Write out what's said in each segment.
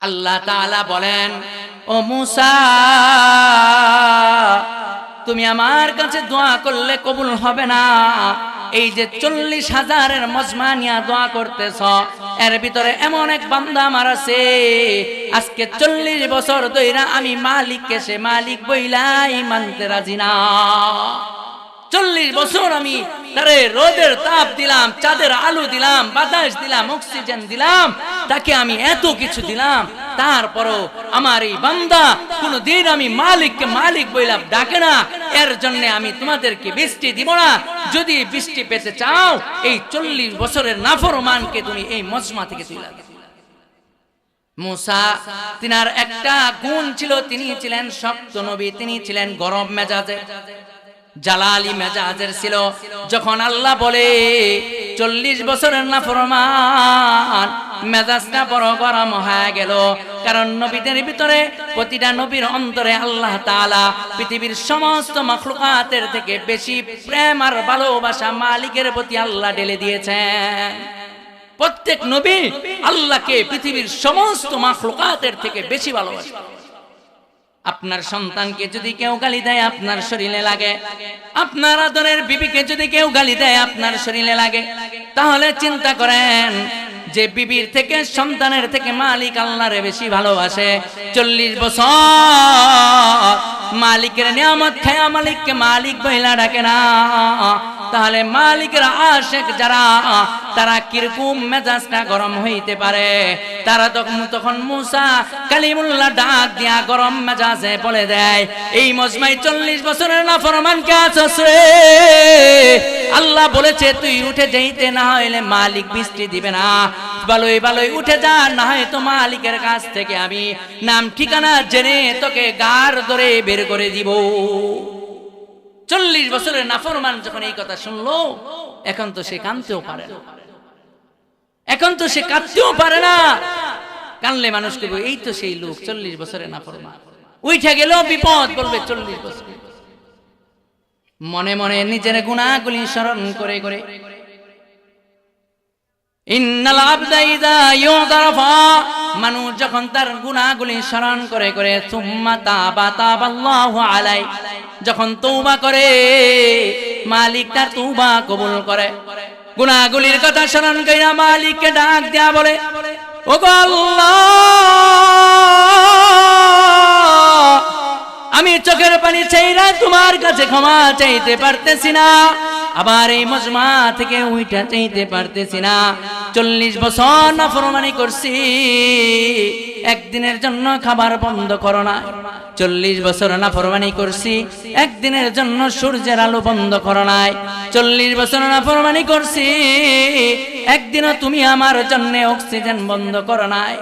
আল্লাহ তাআলা বলেন, ও মূসা, তুমি আমার কাছে দোয়া করলে কবুল হবে না। এই যে 40,000-এর মজমা নিয়ে দোয়া করতেছ, এর ভিতরে এমন এক বান্দা আমার আছে, আজকে 40 বছর ধইরা আমি মালিককে সে মালিক বইলাই মানতে রাজি না। 40 বছর আমি তারে রোদের তাপ দিলাম, চাঁদের আলো দিলাম, বাতাস দিলাম, অক্সিজেন দিলাম, তাকে আমি এত কিছু দিলাম, তারপরও আমার এই বান্দা কোনদিন আমি মালিককে মালিক বইলাম ডাকে না। এর জন্য আমি তোমাদেরকে বৃষ্টি দিব না। যদি বৃষ্টি পেতে চাও, এই 40 বছরের নাফরমানকে তুমি এই মজমা থেকে তুলে দাও। মূসা, তিনার একটা গুণ ছিল, তিনি ছিলেন শক্ত নবী, তিনি ছিলেন গরম মেজাজের, জালালি মেজাজের ছিল। যখন আল্লাহ বলে 40 বছরের নাফরমান, মেজাজটা বড় গরম হয়ে গেল। কারণ নবীদের ভিতরে, প্রতিটা নবীর অন্তরে আল্লাহ তাআলা পৃথিবীর সমস্ত মাখলুকাতের থেকে বেশি প্রেম আর ভালোবাসা মালিকের প্রতি আল্লাহ ঢেলে দিয়েছেন। প্রত্যেক নবী আল্লাহকে পৃথিবীর সমস্ত মাখলুকাতের থেকে বেশি ভালোবাসে। আপনার সন্তানকে যদি কেউ গালি দেয় আপনার শরীরে লাগে, আপনার আদরের বিবিকে যদি কেউ গালি দেয় আপনার শরীরে লাগে, তাহলে চিন্তা করেন যে বিবির থেকে, সন্তানের থেকে মালিক আল্লাহরে বেশি ভালোবাসে। 40 বছর মালিকের নিয়ামত খায়া মালিককে মালিক বইলা ডাকে না, তাহলে মালিকের আশেক যারা, তারা কিরকম মেজাজটা গরম হইতে পারে। তারা তখন মূসা কালিমুল্লাহ ডাক দিয়া গরম মেজাজে বলে দেয়, এই মজমায় 40 বছরের নাফরমান কে আছস রে? আল্লাহ বলেছে তুই উঠে যাইতে, না হইলে মালিক বৃষ্টি দিবে না। ভালোই ভালোই উঠে যা, না হয় তো মালিকের কাছ থেকে আমি নাম ঠিকানা জেনে তোকে গার ধরে বের করে দিব। 40 বছরের নাফরমান যখন এই কথা শুনলো, এখন তো সে কাঁদতেও পারে না, এখন তো সে কাঁদতেও পারে না। কানলে মানুষকে এই তো সেই লোক 40 বছরের নাফরমান, উঠে গেল বিপদ, বলবে 40 বছর। মনে মনে নিজের গুনাহগুলি স্মরণ করে করে, ইন্নাল আবদা ইযা ইউদারফা, মানুষ যখন তার গুনাহগুলি স্মরণ করে করে, সুম্মা তাবাল্লাহু আলাই, যখন তওবা করে মালিক তার তওবা কবুল করে। গুনাহগুলির কথা স্মরণ কইরা মালিককে ডাক দেয়া বলে, ওগো আল্লাহ, আমি চোখের পানি চাইরা তোমার কাছে ক্ষমা চাইতে পারতেছি না, আবার এই মজমা থেকে উইটা চাইতে পারতেছি না। 40 বছর নাফরমানি করছি, একদিনের জন্য খাবার বন্ধ করো না। 40 বছর নাফরমানি করছি, একদিনের জন্য সূর্যের আলো বন্ধ করো নাই। 40 বছর নাফরমানি করছি, একদিনও তুমি আমার জন্য অক্সিজেন বন্ধ করো নাই।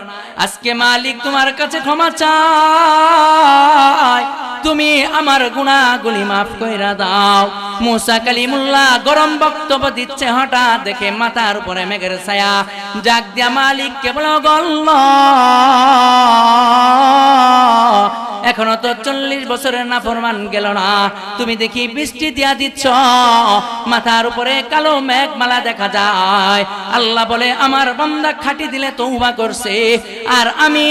আজকে মালিক তোমার কাছে ক্ষমা চাই, তুমি আমার গুনাহগুলি মাফ কইরা দাও। মূসা কালিমুল্লাহ গরম বক্তব্য দিচ্ছে, হঠাৎ দেখে মাথার উপরে মেঘের ছায়া। জাগ দিয়া মালিককে বলো, আল্লাহ, এখনো তো 40 বছরের নাফরমান গেল না, তুমি দেখি বৃষ্টি দিয়া দিচ্ছ, মাথার উপরে কালো মেঘমালা দেখা যায়। আল্লাহ বলে, আমার বান্দা খাঁটি দিলে তওবা করছে, আর আমি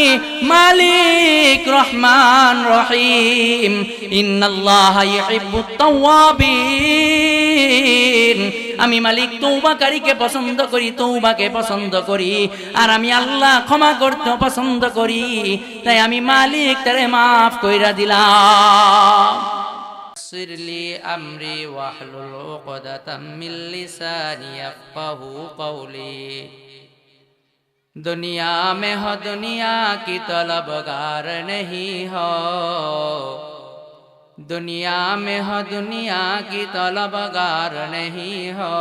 মালিক রহমান রহিম, ইন্নাল্লাহা ইউহিব্বুত তাওয়াবিন, আমি মালিক তওবাকারীকে পছন্দ করি, তওবাকে পছন্দ করি, আর আমি আল্লাহ ক্ষমা করতে পছন্দ করি, তাই আমি মালিক তারে মাফ কইরা দিলাম। সিরলি আমরি ওয়াহলুল উকদাতাম মিন লিসানি ইয়াফকাহু কওলি। दुनिया में हो दुनिया की तलबगार नहीं हो, दुनिया में हो दुनिया की तलबगार नहीं हो,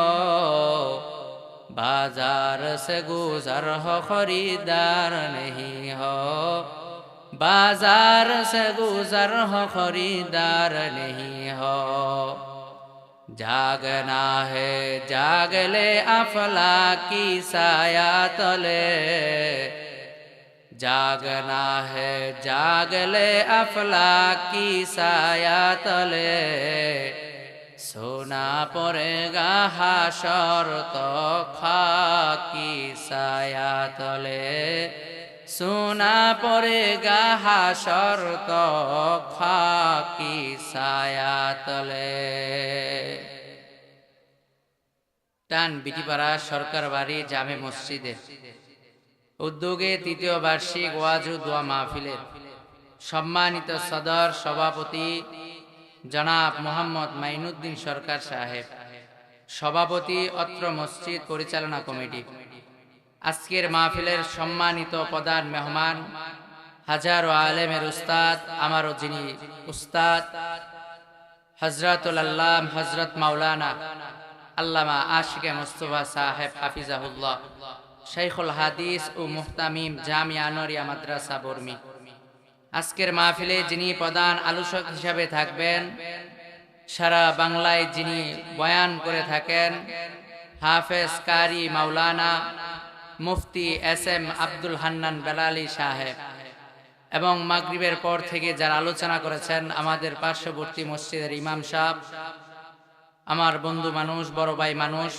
बाजार से गुजर हो खरीदार नहीं हो, बाजार से गुजर हो खरीदार नहीं हो। जागना है जाग ले अफलाकी साया तले, जागना है जाग ले अफलाकी साया तले, सोना पड़ेगा हाशर तो खाकी साया तले, सुना पड़ेगा हाशर तो खाकी साया तले। টান বিটিপাড়া সরকার বাড়ি জামে মসজিদে উদ্যোগে তৃতীয় বার্ষিক ওয়াজ ও দোয়া মাহফিলের সম্মানিত সদর সভাপতি জনাব মোহাম্মদ মাইনুদ্দিন সরকার সাহেব, সভাপতি অত্র মসজিদ পরিচালনা কমিটি, আজকের মাহফিলের সম্মানিত প্রধান মেহমান, হাজারো আলেমের উস্তাদ, আমারও যিনি উস্তাদ হযরতুল আল্লাম হযরত মাওলানা আল্লামা আশিকে মুস্তাফা সাহেব হাফিজাহুল্লাহ, শাইখুল হাদিস ও মুহতামিম জামিয়া আনোয়ারিয়া মাদ্রাসা বর্মি। আজকের মাহফিলে যিনি প্রধান আলোচক হিসাবে থাকবেন, সারা বাংলায় যিনি বয়ান করে থাকেন, হাফেজ কারি মাওলানা মুফতি এস এম আব্দুল হান্নান বেলালী সাহেব, এবং মাগরিবের পর থেকে যারা আলোচনা করেছেন আমাদের পার্শ্ববর্তী মসজিদের ইমাম সাহেব, আমার বন্ধু মানুষ, বড় ভাই মানুষ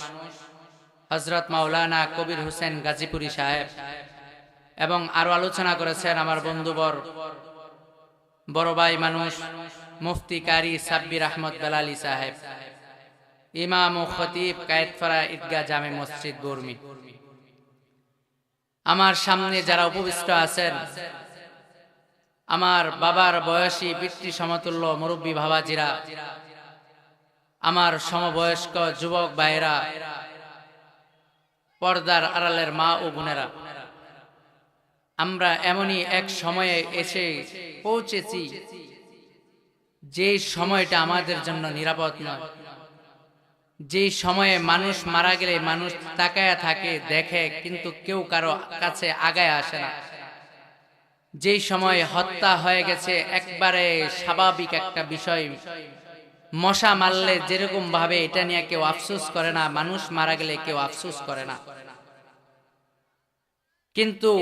হযরত মাওলানা কবির হোসেন গাজীপুরি সাহেব, এবং আরো আলোচনা করেছেন আমার বন্ধু বড় ভাই মানুষ মুফতি কারি সাব্বির আহমদ বেলালী সাহেব, ইমাম ও খতিব কায়েতপাড়া ঈদগাহ জামে মসজিদ বর্মি। আমার সামনে যারা উপবিষ্ট আছেন, আমার বাবার বয়সী পিতৃ সমতুল্য মুরব্বী বাবাজিরা, আমার সমবয়স্ক যুবক ভাইরা, পর্দার আড়ালের মা ও বোনেরা, আমরা এমনই এক সময়ে এসে পৌঁছেছি যে সময়টা আমাদের জন্য নিরাপদ নয়, যে সময়ে মানুষ মারা গেলে মানুষ তাকায়া থাকে, দেখে, কিন্তু কেউ কারো কাছে আগায় আসে না। যেই সময় হত্যা হয়ে গেছে একবারে স্বাভাবিক একটা বিষয়, মশা মারলে যেরকম ভাবে এটা নিয়ে কেউ আফসোস করে না, মানুষ মারা গেলে কেউ আফসোস করে না। কিন্তু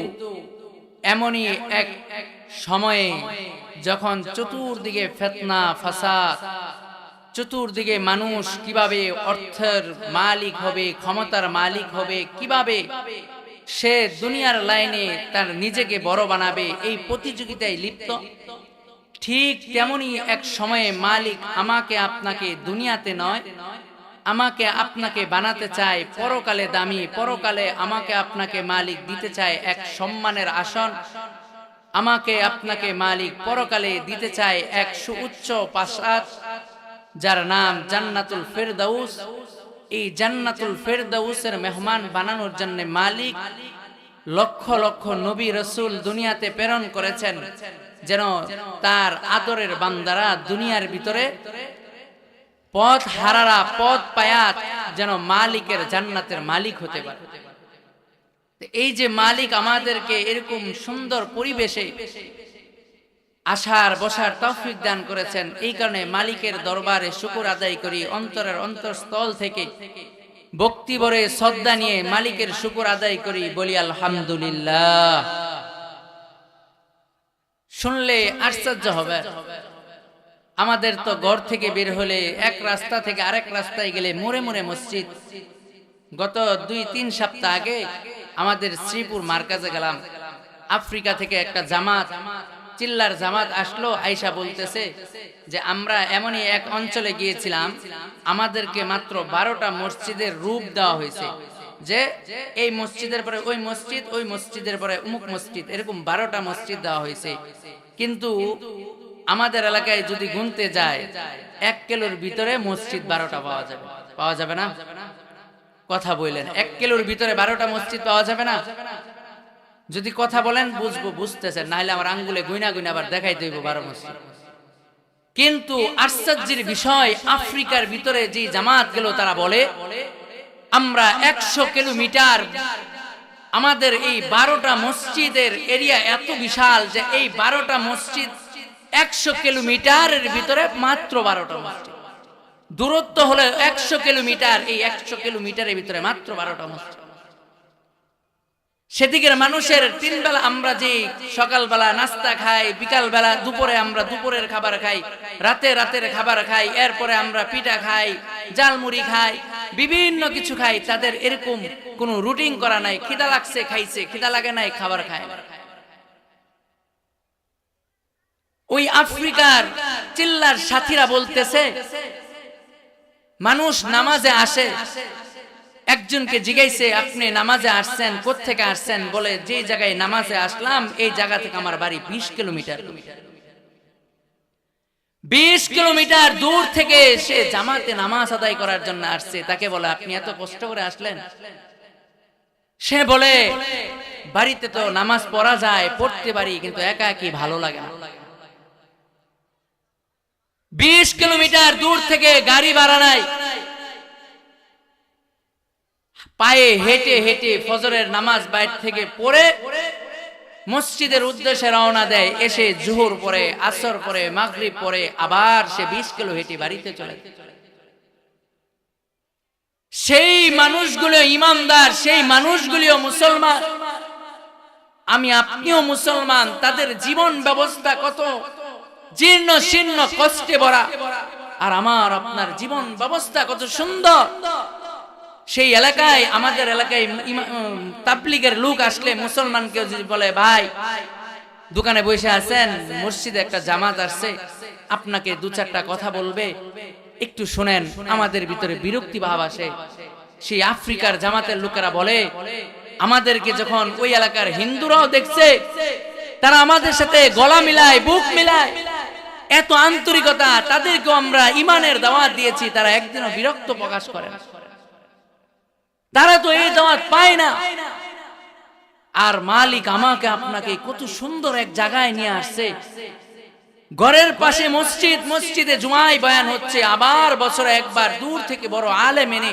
এমনই এক সময়ে যখন চতুর্দিকে ফিতনা ফাসাদ, চতুর্দিকে মানুষ কিভাবে অর্থের মালিক হবে, ক্ষমতার মালিক হবে, কিভাবে সে দুনিয়ার লাইনে তার নিজেকে বড় বানাবে, এই প্রতিযোগিতায় লিপ্ত, ঠিক তেমনি এক সময়ে মালিক আমাকে আপনাকে দুনিয়াতে নয়, আমাকে আপনাকে বানাতে চায় পরকালে দামি, পরকালে আমাকে আপনাকে মালিক দিতে চায় এক সম্মানের আসন, আমাকে আপনাকে মালিক পরকালে দিতে চায় এক সুউচ্চ প্রাসাদ, যার নাম জান্নাতুল ফেরদাউস। এই জান্নাতুল ফেরদাউসের মেহমান বানানোর জন্য মালিক লক্ষ লক্ষ নবী রাসূল দুনিয়াতে প্রেরণ করেছেন, যেন তার আদরের বান্দারা দুনিয়ার ভিতরে পথ হারারা পথ পায়াত যেন মালিকের জান্নাতের মালিক হতে পারে। এই যে মালিক আমাদেরকে এরকম সুন্দর পরিবেশে আসার বসার তৌফিক দান করেছেন, এই কারণে মালিকের দরবারে শুকর আদায় করি, অন্তরের অন্তঃস্থল থেকে ভক্তি ভরে শ্রদ্ধা নিয়ে মালিকের শুকর আদায় করি, বলি আলহামদুলিল্লাহ। শুনলে আশ্চর্য হবে, আমাদের তো ঘর থেকে বের হলে এক রাস্তা থেকে আরেক রাস্তায় গেলে মোড়ে মোড়ে মসজিদ। গত 2-3 সপ্তাহ আগে আমাদের শ্রীপুর মার্কাজে গেলাম, আফ্রিকা থেকে একটা জামাত, চিল্লার জামাত আসলো, আইসা বলতেছে যে আমরা এমনই এক অঞ্চলে গিয়েছিলাম, আমাদেরকে মাত্র 12টা মসজিদের রূপ দেওয়া হয়েছে, যে এই মসজিদের পরে ওই মসজিদ, ওই মসজিদের পরে অমুক মসজিদ, এরকম 12টা মসজিদ দেওয়া হয়েছে। কিন্তু আমাদের এলাকায় যদি গুনতে যায় 1 কিলোর ভিতরে মসজিদ 12টা পাওয়া যাবে, পাওয়া যাবে না? কথা বললেন, 1 কিলোর ভিতরে 12টা মসজিদ পাওয়া যাবে না? যদি কথা বলেন বুঝবো, বুঝতেছেন, নাহলে আমার আঙ্গুলে গুইনা গুইনা আবার দেখাই দেব 12 মসজিদ। কিন্তু আশ্চর্যের বিষয়, আফ্রিকার ভিতরে যে জামাত গেল তারা বলে আমরা 100 কিলোমিটার, আমাদের এই 12টা মসজিদের এরিয়া এত বিশাল যে এই 12টা মসজিদ 100 কিলোমিটারের ভিতরে মাত্র 12টা মসজিদ। দূরত্ব হলো 100 কিলোমিটার, এই 100 কিলোমিটারের ভিতরে মাত্র 12টা মসজিদ। সেদিকের মানুষের 3 বেলা আমরা যে সকালবেলা নাস্তা খাই, বিকালবেলা দুপুরে আমরা দুপুরের খাবার খাই, রাতের খাবার খাই, এরপরে আমরা পিঠা খাই, জালমুড়ি খাই, বিভিন্ন কিছু খাই, তাদের এরকম কোনো রুটিন করা নাই। খিদা লাগছে খাইছে, খিদা লাগে নাই খাবার খায়। ওই আফ্রিকার চিল্লার সাথীরা বলতেছে, মানুষ নামাজে আসে, একজনকে জিজ্ঞাসে আপনি নামাজে আসছেন, কোত্থেকে আসছেন? বলে যে জায়গায় নামাজে আসলাম এই জায়গা থেকে আমার বাড়ি 20 কিলোমিটার। 20 কিলোমিটার দূর থেকে সে জামাতে নামাজ আদায় করার জন্য আসছে। তাকে বলে আপনি এত কষ্ট করে আসলেন? সে বলে বাড়িতে তো নামাজ পড়া যায়, পড়তে পারি, কিন্তু একা একই ভালো লাগে না। 20 কিলোমিটার দূর থেকে গাড়ি ভাড়া নাই, পায়ে হেঁটে হেঁটে ফজরের নামাজ বাইরে থেকে পড়ে মসজিদের উদ্দেশ্যে রওনা দেয়। এসে জোহর পরে, আসর পরে, মাগরিব পরে আবার সে 20 কিলো হেঁটে বাড়িতে চলে। সেই মানুষগুলো ইমানদার, সেই মানুষগুলিও মুসলমান, আমি আপনিও মুসলমান। তাদের জীবন ব্যবস্থা কত জীর্ণ শীর্ণ, কষ্টে ভরা, আর আমার আপনার জীবন ব্যবস্থা কত সুন্দর। সেই এলাকায়, আমাদের এলাকায় তাবলীগের লোক আসলে মুসলমানকে যদি বলে ভাই দোকানে বসে আছেন, মসজিদে একটা জামাত আসছে, আপনাকে দু চারটা কথা বলবে, একটু শুনেন, আমাদের ভিতরে বিরক্তি ভাব আসে। সেই আফ্রিকার জামাতের লোকেরা বলে আমাদেরকে যখন ওই এলাকার হিন্দুরাও দেখছে, তারা আমাদের সাথে গলা মিলায়, বুক মিলায়, এত আন্তরিকতা, তাদেরকেও আমরা ইমানের দাওয়াত দিয়েছি, তারা একদিনও বিরক্ত প্রকাশ করে না। তারা তো এই দাওয়াত পায় না। আর মালিক আমাকে আপনাকে কত সুন্দর এক জায়গায় নিয়ে আসছে, ঘরের পাশে মসজিদ, মসজিদে জুমায় বয়ান হচ্ছে, আবার বছরে একবার দূর থেকে বড় আলেম এনে,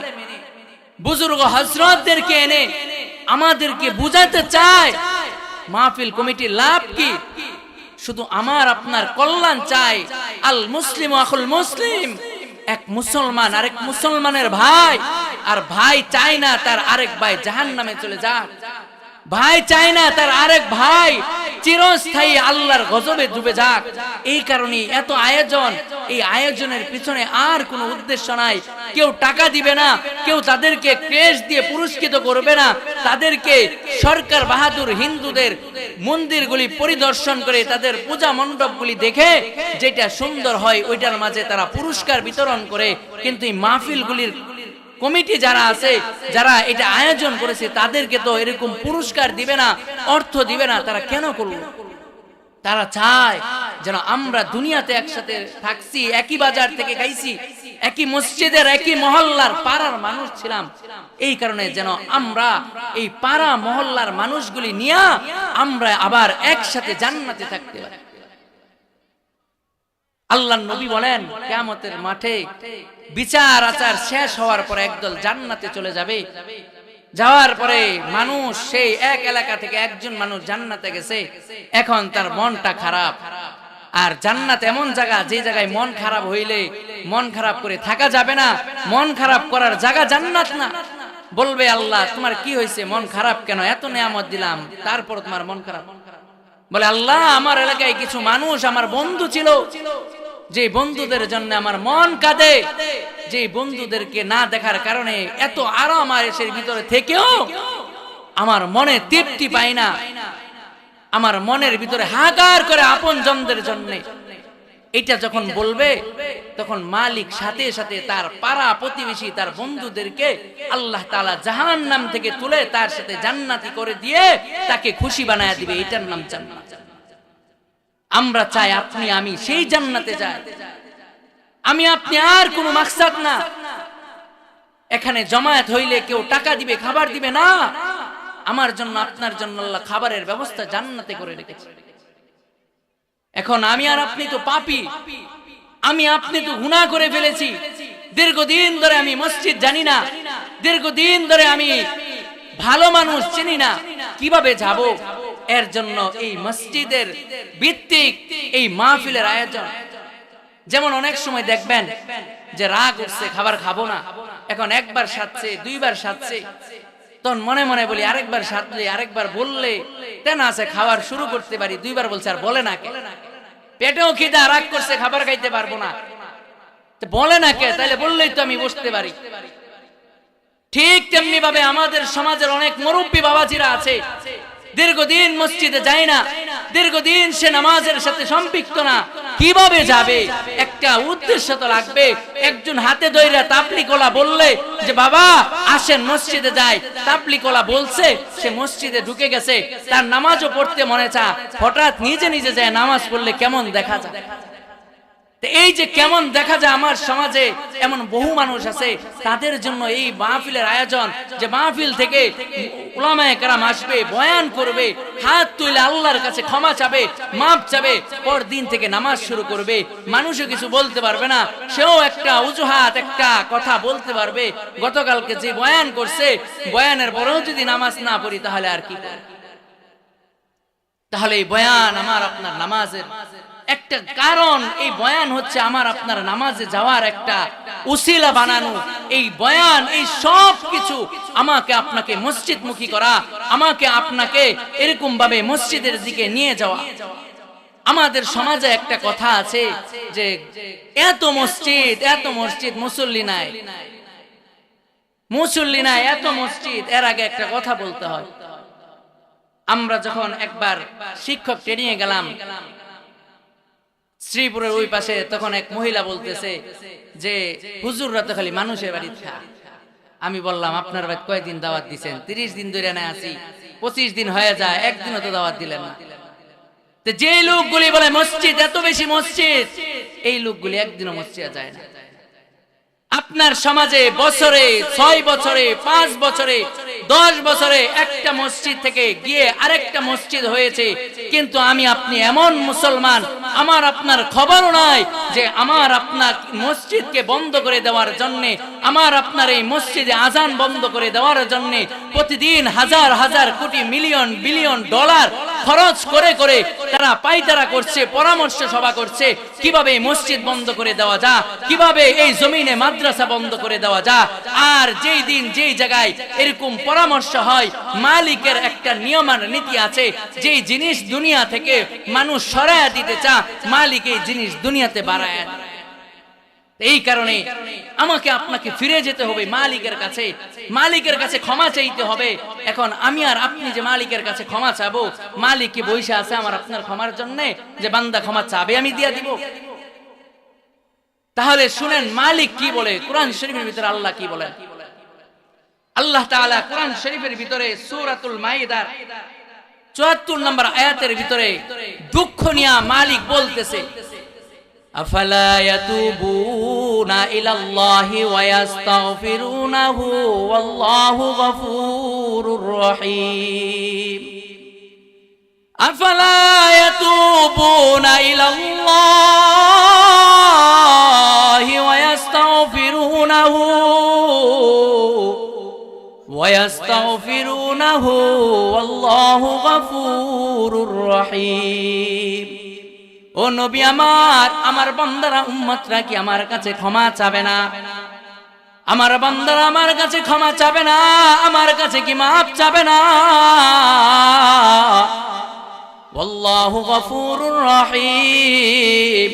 বুজুর্গ হযরতদেরকে এনে আমাদেরকে বুঝাতে চায় মাহফিল কমিটির লাভ কি, শুধু আমার আপনার কল্যাণ চাই। আল মুসলিম আখুল মুসলিম, এক মুসলমান আরেক মুসলমানের ভাই, আর ভাই চায় না তার আরেক ভাই জাহান্নামে চলে যাক, ভাই চায় না তার আরেক ভাই চিরস্থায়ী আল্লাহর গজবে ডুবে যাক। এই কারণে এত আয়োজন, এই আয়োজনের পিছনে আর কোনো উদ্দেশ্য নাই। কেউ টাকা দিবে না, কেউ তাদেরকে ক্রেশ দিয়ে পুরস্কৃত করবে না, তাদেরকে সরকার বাহাদুর হিন্দুদের মন্দিরগুলি পরিদর্শন করে, তাদের পূজা মণ্ডপগুলি দেখে যেটা সুন্দর হয় ওইটার মাঝে তারা পুরস্কার বিতরণ করে। কিন্তু এই মাহফিলগুলির কমিটি যারা আছে, যারা এটা আয়োজন করেছে, তাদেরকে তো এরকম পুরস্কার দিবে না, অর্থ দিবে না। তারা কেন করলো? তারা চায় যেন আমরা দুনিয়াতে একসাথে থাকছি, একই বাজার থেকে খাইছি, একই মসজিদের, একই মহল্লার, পাড়ার মানুষ ছিলাম। এই কারণে যেন আমরা এই পাড়া মহল্লার মানুষগুলি নিয়ে আমরা আবার একসাথে জান্নাতে থাকতে পারি। আল্লাহর নবী বলেন কিয়ামতের মাঠে বিচার আচার শেষ হওয়ার পরে একদল জান্নাতে চলে যাবে। যাওয়ার পরে মানুষ, সেই এক এলাকা থেকে একজন মানুষ জান্নাতে গেছে, এখন তার মনটা খারাপ। আর জান্নাত এমন জায়গা, যে জায়গায় মন খারাপ হইলে মন খারাপ করে থাকা যাবে না। মন খারাপ করার জায়গা জান্নাত না। বলবে আল্লাহ তোমার কি হয়েছে, মন খারাপ কেন? এত নেয়ামত দিলাম, তারপর তোমার মন খারাপ? বলে আল্লাহ আমার এলাকায় কিছু মানুষ আমার বন্ধু ছিল, যে বন্ধুদের জন্য আমার মন কাঁদে, যে বন্ধুদেরকে না দেখার কারণে এত আরাম আয়েশের ভিতরে থেকেও আমার মনে তৃপ্তি পাই না। আমার মনের ভিতরে হাহাকার করে আপন জনদের জন্য। এটা যখন বলবে তখন মালিক সাথে সাথে তার পাড়া প্রতিবেশী, তার বন্ধুদেরকে আল্লাহ তাআলা জাহান্নাম থেকে তুলে তার সাথে জান্নাতি করে দিয়ে তাকে খুশি বানায়া দিবে। এটার নাম জান্নাত। আমরা চাই আপনি আমি সেই জান্নাতে যাই। আমি আপনি আর কোনো মাকসাদ না। এখানে জমায়েত হইলে কেউ টাকা দিবে, খাবার দিবে না। আমার জন্য, আপনার জন্য আল্লাহ খাবারের ব্যবস্থা জান্নাতে করে রেখেছে। এখন আমি আর আপনি তো পাপী, আমি আপনি তো গুনাহ করে ফেলেছি। দীর্ঘদিন ধরে আমি মসজিদ জানি না, দীর্ঘদিন ধরে আমি ভালো মানুষ চিনি না, কিভাবে যাব? এর জন্য এই মসজিদের ভিত্তিক এই মাহফিলের আয়োজন। যেমন অনেক সময় দেখবেন যে রাগ উঠছে, খাবার খাবো না, এখন একবার সাজছে, দুইবার সাজছে, তখন মনে মনে বলি আরেকবার সাজলে, আরেকবার বললে তেনা আছে খাবার শুরু করতে পারি। দুইবার বলছে আর বলে না কে? পেটেও খিদা, রাগ করছে, খাবার খাইতে পারবো না, বলে না কে? তাহলে বললেই তো আমি বসতে পারি। ঠিক তেমনি ভাবে আমাদের সমাজের অনেক মুরব্বী বাবাজিরা আছে, দীর্ঘদিন মসজিদে যায় না, দীর্ঘদিন সে নামাজের সাথে সম্পৃক্ত না, কিভাবে যাবে? একটা উদ্দেশ্য তো লাগবে। একজন হাতে ধইরা তাবলীগওয়ালা বললে যে বাবা আসেন মসজিদে যাই, তাবলীগওয়ালা বলছে, সে মসজিদে ঢুকে গেছে, তার নামাজও পড়তে মনে চায়, হঠাৎ নিজে নিজে যায় নামাজ পড়লে কেমন দেখা যায়? এই যে কেমন দেখা যায় আমার সমাজে এমন বহু মানুষ আছে, তাদের জন্য এই মাহফিলের আয়োজন, যে মাহফিল থেকে উলামায়ে কেরাম আসবে, বয়ান করবে, হাত তুলে আল্লাহর কাছে ক্ষমা চাবে, মাপ চাবে, পর দিন থেকে নামাজ শুরু করবে। মানুষও কিছু বলতে পারবে না, সেও একটা অজুহাত, একটা কথা বলতে পারবে। গতকালকে যে বয়ান করছে, বয়ানের পরেও যদি নামাজ না পড়ি তাহলে আর কি করব? তাহলে এই বয়ান আমার আপনার নামাজের একটা কারণ। এই বয়ান হচ্ছে আমার আপনার নামাজে যাওয়ার একটা উসিলা বানানো। এই বয়ান, এই সব কিছু আমাকে আপনাকে মসজিদমুখী করা, আমাকে আপনাকে এরকম ভাবে মসজিদের দিকে নিয়ে যাওয়া। আমাদের সমাজে একটা কথা আছে যে এত মসজিদ মুসল্লি নাই, এত মসজিদ। এর আগে একটা কথা বলতে হয়। আমরা যখন একবার শিক্ষক ট্রেনিংয়ে গেলাম শ্রীপুরের ওই পাশে, তখন এক মহিলা বলতেছে যে হুজুররা তো খালি মানুষের বাড়ি খায়। আমি বললাম আপনার বাড়ি কয়দিন দাওয়াত দিচ্ছেন? 30 দিন ধরে না আছি, 25 দিন হয়ে যায়, একদিনও তো দাওয়াত দিলেন না। তো যে লোকগুলি বলে মসজিদ, এত বেশি মসজিদ, এই লোকগুলি একদিনও মসজিদে যায় না। আপনার সমাজে বছরে 6 বছরে 5 বছরে 10 বছরে একটা মসজিদ থেকে গিয়ে আরেকটা মসজিদ হয়েছে, কিন্তু আমি আপনি এমন মুসলমান, আমার আপনার খবরও নাই যে আমার আপনার মসজিদকে বন্ধ করে দেওয়ার জন্য, আমার আপনার এই মসজিদে আজান বন্ধ করে দেওয়ার জন্য প্রতিদিন হাজার হাজার কোটি মিলিয়ন বিলিয়ন ডলার খরচ করে করে তারা পায়তারা করছে, পরামর্শ সভা করছে, কিভাবে এই মসজিদ বন্ধ করে দেওয়া যায়, কিভাবে এই জমিনে মাদ্রাসা বন্ধ করে দেওয়া যায়। আর যেই দিন যেই জায়গায় এরকম পরামর্শ হয়, মালিকের একটা নিয়মান নীতি আছে, যেই জিনিস দুনিয়া থেকে মানুষ সরায়া দিতে চায়, মালিক এই জিনিস দুনিয়াতে বাড়ায়। এই কারণে আমাকে আপনাকে ফিরে যেতে হবে মালিকের কাছে ক্ষমা চাইতে হবে। এখন আমি আর আপনি যে মালিকের কাছে ক্ষমা চাবো, মালিক কি বসে আছে আমার আপনার ক্ষমার জন্য যে বান্দা ক্ষমা চাবে আমি দিয়া দিব? তাহলে শুনেন মালিক কি বলে, কোরআন শরীফের ভিতরে আল্লাহ কি বলেন। আল্লাহ তাআলা কোরআন শরীফের ভিতরে সূরাতুল মাইদার 74 নম্বর আয়াতের ভিতরে দুঃখ নিয়া মালিক বলতেছে, আফালা ইয়াতুবুনা ইলাল্লাহি ওয়া ইস্তাগফিরুনাহু ওয়াল্লাহু গফুরুর রহিম। আফালা ইয়াতুবুনা ইলাল্লাহি ওয়া ইস্তাগফিরুনাহু ওয়া ইস্তাগফিরুনাহু ওয়াল্লাহু গফুরুর রহিম। ও নবী আমার বান্দারা উম্মতরা কি আমার কাছে ক্ষমা চাবে না? আমার বান্দারা আমার কাছে ক্ষমা চাবে না? আমার কাছে কি মাফ চাবে না? আল্লাহু গফুরুর রহিম।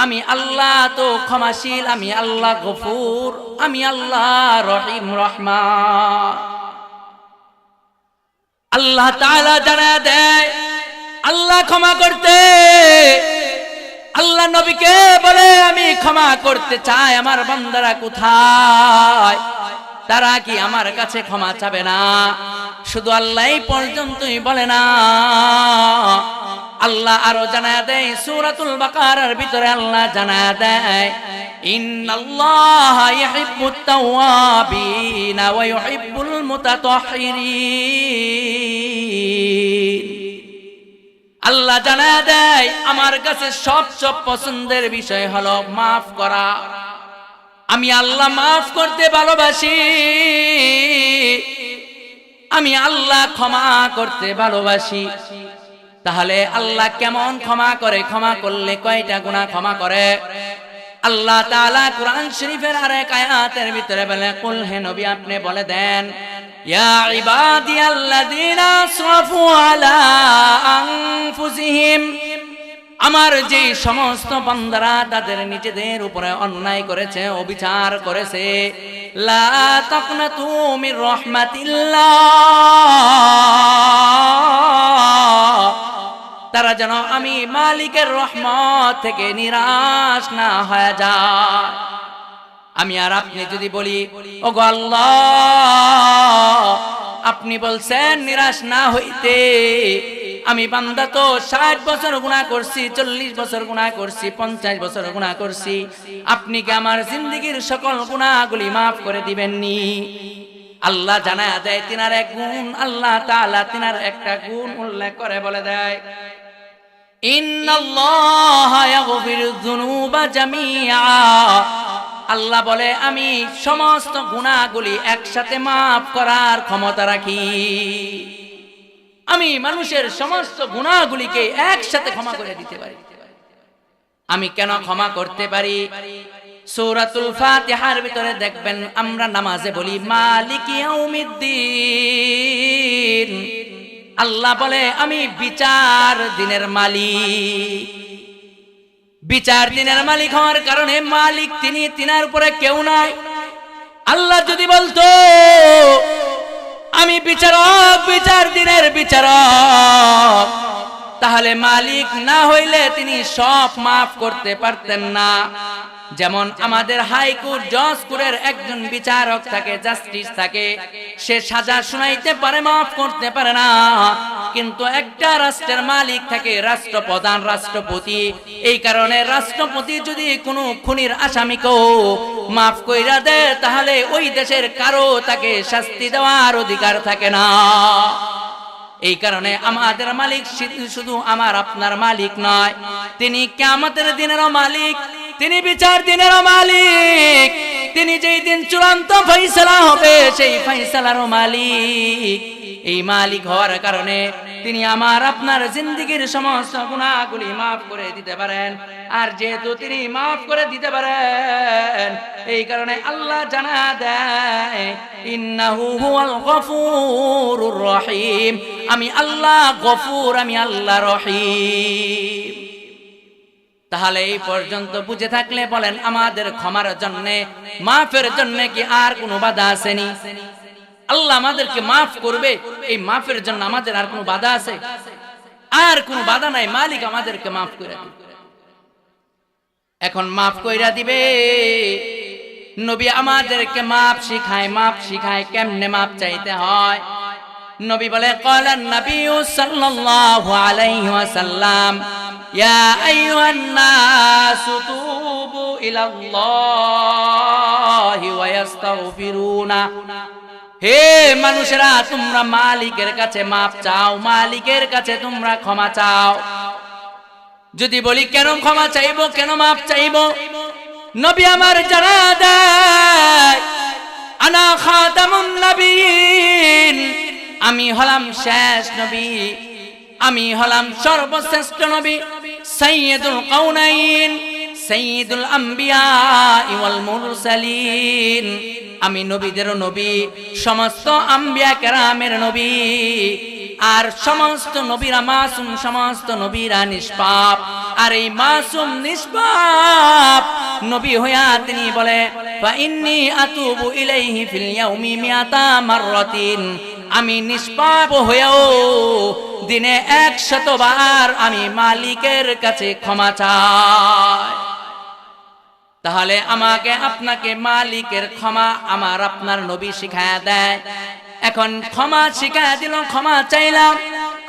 আমি আল্লাহ তো ক্ষমাশীল, আমি আল্লাহ গফুর, আমি আল্লাহ রহিম রহমান। আল্লাহ তাআলা জানা দেয় আল্লাহ ক্ষমা করতে। আল্লাহ নবীকে বলে আমি ক্ষমা করতে চাই, আমার বান্দারা কোথায়? তারা কি আমার কাছে ক্ষমা চাবে না? শুধু আল্লাহই পর্যন্তই বলে না, আল্লাহ আরো জানা দেয় সূরাতুল বাকারার ভিতরে আল্লাহ জানা দেয় ইন্নাল্লাহা ইউহিব্বুত তাওয়াবিনা ওয়া ইউহিব্বুল মুতাতাহহিরিন। আল্লাহ জানা দেয় আমার কাছে সবচেয়ে পছন্দের বিষয় হলো মাফ করা। আমি আল্লাহ মাফ করতে ভালোবাসি, আমি আল্লাহ ক্ষমা করতে ভালোবাসি। তাহলে আল্লাহ কেমন ক্ষমা করে? ক্ষমা করলে কয়টা গুনাহ ক্ষমা করে? আল্লাহ তাআলা কোরআন শরীফের আরেক আয়াতের ভিতরে বলে, কুল হে নবী আপনি বলে দেন, ইয়া ইবাদিয়াল্লাযীনা আসরাফু আলা আনফুসিহিম, আমার যে সমস্ত বান্দারা তাদের নিজেদের উপরে অন্যায় করেছে, অবিচার করেছে, লা তাকনাতু মির রাহমাতিল্লাহ, তারা যেন আমি মালিকের রহমত থেকে নিরাশ না হয়ে যায়। আমি আর আপনি যদি বলি ওগো আল্লাহ, আপনি বলছেন নিরাশ না হইতে, আমি বান্দা তো 60 বছর গুনাহ করছি, 40 বছর গুনাহ করছি, 50 বছর গুনাহ করছি, আপনি কি আমার জিন্দেগীর সকল গুনাহগুলি মাফ করে দিবেননি? আল্লাহ জানায়া দেয় তিনার এক গুণ, আল্লাহ তাআলা তিনার একটা গুণ উল্লেখ করে বলে দেয়, ইন্নাল্লাহা ইয়াগফিরুয যুনুবা জামিআ। আল্লাহ বলে আমি সমস্ত গুনাহগুলি একসাথে মাফ করার ক্ষমতা রাখি। আমি মানুষের সমস্ত গুনাহগুলিকে একসাথে ক্ষমা করে দিতে পারি। আমি কেন ক্ষমা করতে পারি? সূরাতুল ফাতিহার ভিতরে দেখবেন আমরা নামাজে বলি মালিকি ইয়াউমিদ্দিন। আল্লাহ বলে আমি বিচার দিনের মালিক। বিচার দিনের মালিক হওয়ার কারণে মালিক তিনি, তিনার উপরে কেউ নাই। আল্লাহ যদি বলতো আমি বিচারক, বিচার দিনের বিচারক, তাহলে মালিক না হইলে তিনি সব মাফ করতে পারতেন না। যেমন আমাদের হাইকোর্ট জজ কোর্টের একজন বিচারক থাকে, জাস্টিস থাকে, সে সাজা শুনাইতে পারে, মাফ করতে পারে না। কিন্তু একটা রাষ্ট্রের মালিক থাকে রাষ্ট্রপ্রধান, রাষ্ট্রপতি। এই কারণে রাষ্ট্রপতি যদি কোনো খুনির আসামিকেও মাফ কইরা দেয়, তাহলে ওই দেশের কারো তাকে শাস্তি দেওয়ার অধিকার থাকে না। এই কারণে আমাদের মালিক শুধু আমার আপনার মালিক নয়, তিনি কিয়ামতের দিনেরও মালিক, তিনি বিচার দিনেরও মালিক, তিনি যেই দিন চূড়ান্ত ফয়সালা হবে সেই ফয়সালারও মালিক। এই মালিক হওয়ার কারণে তিনি আমার আপনার জিন্দেগীর সমস্ত গুনাহগুলি মাফ করে দিতে পারেন। আর যেহেতু তিনি মাফ করে দিতে পারেন, এই কারণে আল্লাহ জানা দেয় ইন্নাহু হুয়াল গফুরুর রহিম। আমি আল্লাহ গফুর, আমি আল্লাহ রহিম। তাহলে এই পর্যন্ত বুঝে থাকলে বলেন আমাদের ক্ষমার জন্য, মাফের জন্য কি আর কোনো বাধা আসেনি? আল্লাহ আমাদেরকে মাফ করবে, এই মাফের জন্য আমাদের আর কোনো বাধা আছে? আর কোনো বাধা নাই, মালিক আমাদেরকে মাফ করে দিবে। এখন মাফ কইরা দিবে, নবী আমাদেরকে মাফ শিখায়, মাফ শিখায় কেমনে মাফ চাইতে হয়। নবী বলে ক্বালান নবী সাল্লাল্লাহু আলাইহি ওয়াসাল্লাম ইয়া আইয়ুহান নাস তুবু ইলাল্লাহি ওয়া ইস্তাগফিরুনা। হে মানুষেরা, তোমরা মালিকের কাছে মাফ চাও, মালিকের কাছে তোমরা ক্ষমা চাও। যদি বলি কেন ক্ষমা চাইবো, কেন মাফ চাইবো, নবী আমার জানা দেয় আনা খাতামুন নবীন, আমি হলাম শেষ নবী, আমি হলাম সর্বশ্রেষ্ঠ নবী, সাইয়্যিদুল কাউনাইন, সাইয়্যিদুল আম্বিয়া ওয়াল মুরসালিন। আমি নবীদেরও নবী, সমস্ত আম্বিয়া কেরামের নবী। আর সমস্ত নবীরা মাসুম, সমস্ত নবীরা নিষ্পাপ। আর এই মাসুম নিষ্পাপ নবী হইয়া তিনি বলে ফা ইন্নী আতুবু ইলাইহি ফিল ইয়াউমি মিয়াতা মাররাতিন। আমি নিষ্পাপ হয়েও দিনে 100 বার আমি মালিকের কাছে ক্ষমা চাই। তাহলে আমাকে আপনাকে মালিকের ক্ষমা আমার আপনার নবী শিখায়া দেয়। এখন ক্ষমা শিখায়া দিল, ক্ষমা চাইলাম,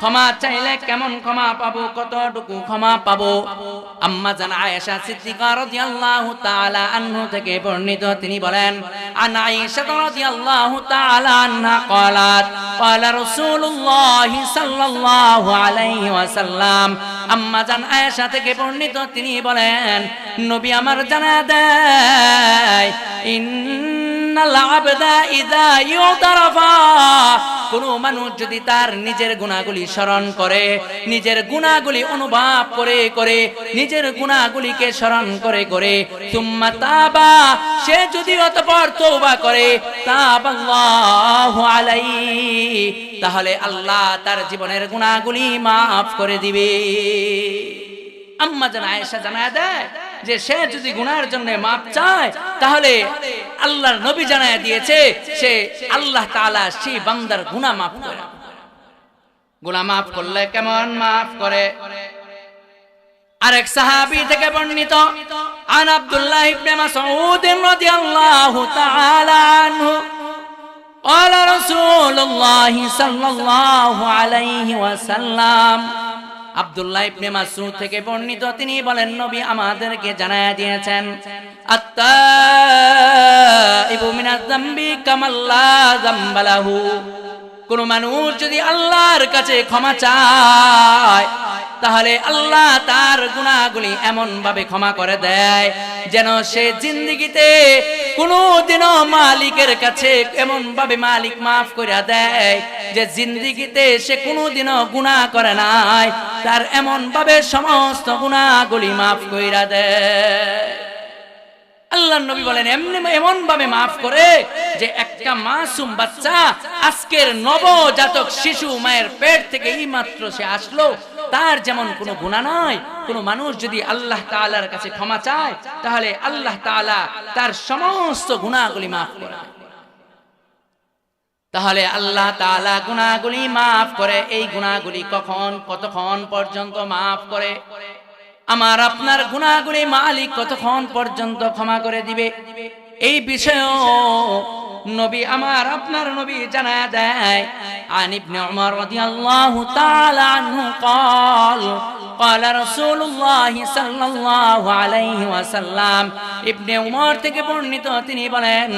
ক্ষমা চাইলে কেমন ক্ষমা পাবো, কতটুকু ক্ষমা পাবো? আম্মা জান আয়েশা সিদ্দিকা রাদিয়াল্লাহু তাআলা আনহা থেকে বর্ণিত, তিনি বলেন আন আয়েশা রাদিয়াল্লাহু তাআলা আনহা ক্বালাত ক্বালা রাসূলুল্লাহ সাল্লাল্লাহু আলাইহি ওয়াসাল্লাম। আম্মা জান আয়েশা থেকে বর্ণিত, তিনি বলেন নবী আমার জানা দেয় ইন্নাল আবদা ইযা ইউতারাফা, কোন মানুষ যদি তার নিজের গুনাহগুলি স্মরণ করে, নিজের গুনাহগুলি অনুভব করে করে, নিজের গুনাহগুলিকে স্মরণ করে করে, সুম্মা তাবা, সে যদি অতঃপর তওবা করে, তাবাল্লাহু আলাইহি, তাহলে আল্লাহ তার জীবনের গুনাহগুলি মাফ করে দিবে। আম্মা জান আয়েশা জানায় দেয় যে সে যদি গুনাহের জন্য মাফ চায়, তাহলে আল্লাহর নবী জানায় দিয়েছে সে আল্লাহ তাআলা সেই বান্দার গুনাহ মাফ করে। গুনাহ মাফ করলে কেমন মাফ করে। আরেক সাহাবী থেকে বর্ণিত আন আব্দুল্লাহ ইবনে মাসউদ রাদিয়াল্লাহু তাআলা আনহু قال رسول الله صلى الله عليه وسلم আব্দুল্লাহ ইবনে মাসউদ থেকে বর্ণিত, তিনি বলেন নবী আমাদেরকে জানায়া দিয়েছেন আত-তাইবু মিনাজ যামবি কামাল্লা যামবা লাহু। কোন মানুষ যদি আল্লাহর কাছে ক্ষমা চায় তাহলে আল্লাহ তার গুনাহগুলি এমন ভাবে ক্ষমা করে দেয় যেন সে জিন্দেগিতে কোনদিনও মালিকের কাছে এমন ভাবে মালিক মাফ করে দেয় যে জিন্দেগিতে সে কোনদিনও গুনাহ করে নাই, তার এমন ভাবে সমস্ত গুনাহগুলি মাফ করে দেয়। আল্লাহর নবী বলেন এমন ভাবে মাফ করে যে একটা মাসুম বাচ্চা, আজকের নবজাতক শিশু মায়ের পেট থেকে এই মাত্র সে আসলো, তার যেমন কোনো গুনাহ নাই। কোন মানুষ যদি আল্লাহ তাআলার কাছে ক্ষমা চায় তাহলে আল্লাহ তাআলা তার সমস্ত গুনাহগুলি মাফ করে। তাহলে আল্লাহ তাআলা গুনাহগুলি মাফ করে। এই গুনাহগুলি কতক্ষণ পর্যন্ত মাফ করে? আমার আপনার গুনাহগুলি মালিক কতক্ষণ পর্যন্ত ক্ষমা করে দিবে? এই বিষয়েও নবী আমার আপনার নবী জানায়া দেয়। আন ইবনে উমর রাদিয়াল্লাহু তাআলা আনহু قال قال رسول الله صلى الله عليه وسلم ইবনে উমর থেকে বর্ণিত, তিনি বলেন